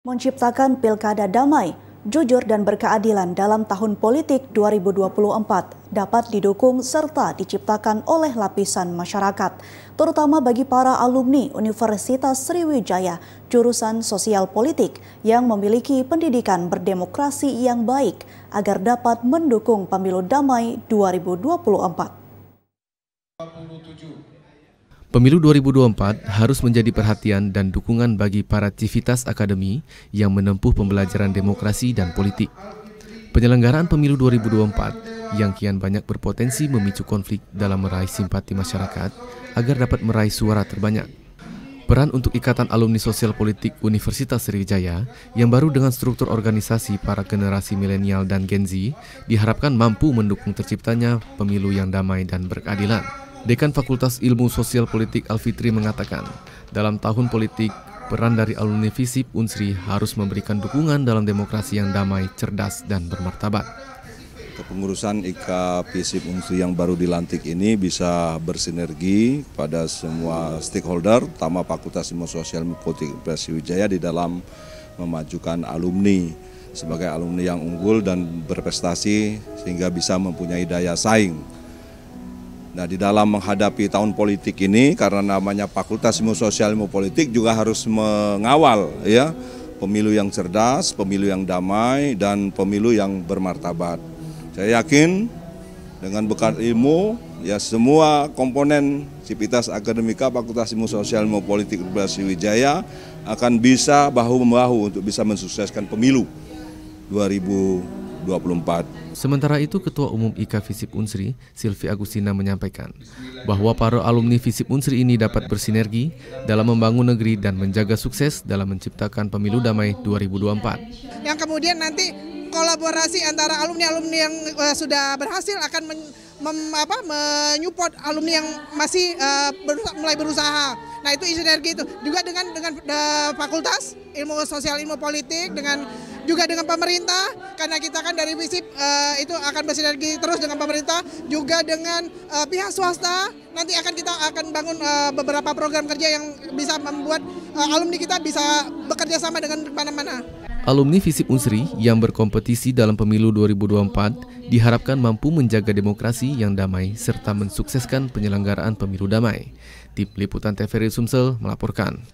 Menciptakan pilkada damai, jujur dan berkeadilan dalam tahun politik 2024 dapat didukung serta diciptakan oleh lapisan masyarakat, terutama bagi para alumni Universitas Sriwijaya jurusan Sosial Politik yang memiliki pendidikan berdemokrasi yang baik agar dapat mendukung pemilu damai 2024. Pemilu 2024 harus menjadi perhatian dan dukungan bagi para civitas akademi yang menempuh pembelajaran demokrasi dan politik. Penyelenggaraan pemilu 2024 yang kian banyak berpotensi memicu konflik dalam meraih simpati masyarakat agar dapat meraih suara terbanyak. Peran untuk Ikatan Alumni Sosial Politik Universitas Sriwijaya yang baru dengan struktur organisasi para generasi milenial dan Gen Z diharapkan mampu mendukung terciptanya pemilu yang damai dan berkeadilan. Dekan Fakultas Ilmu Sosial Politik Alfitri mengatakan, dalam tahun politik, peran dari alumni FISIP Unsri harus memberikan dukungan dalam demokrasi yang damai, cerdas, dan bermartabat. Kepengurusan IKA FISIP Unsri yang baru dilantik ini bisa bersinergi pada semua stakeholder, terutama Fakultas Ilmu Sosial Politik Sriwijaya di dalam memajukan alumni sebagai alumni yang unggul dan berprestasi sehingga bisa mempunyai daya saing. Nah, di dalam menghadapi tahun politik ini, karena namanya Fakultas Ilmu Sosial Ilmu Politik juga harus mengawal ya pemilu yang cerdas, pemilu yang damai, dan pemilu yang bermartabat. Saya yakin dengan bekal ilmu, ya semua komponen civitas akademika Fakultas Ilmu Sosial Ilmu Politik Sriwijaya akan bisa bahu-membahu untuk bisa mensukseskan pemilu 2024. Sementara itu, Ketua Umum IKA FISIP Unsri, Silvi Agustina menyampaikan bahwa para alumni FISIP Unsri ini dapat bersinergi dalam membangun negeri dan menjaga sukses dalam menciptakan pemilu damai 2024. Yang kemudian nanti kolaborasi antara alumni-alumni yang sudah berhasil akan menyupport alumni yang masih mulai berusaha. Nah, itu sinergi itu juga dengan Fakultas Ilmu Sosial Ilmu Politik juga dengan pemerintah, karena kita kan dari FISIP itu akan bersinergi terus dengan pemerintah, juga dengan pihak swasta. Nanti kita akan bangun beberapa program kerja yang bisa membuat alumni kita bisa bekerja sama dengan mana-mana. Alumni FISIP Unsri yang berkompetisi dalam pemilu 2024 diharapkan mampu menjaga demokrasi yang damai serta mensukseskan penyelenggaraan pemilu damai. Tim Liputan TVRI Sumsel melaporkan.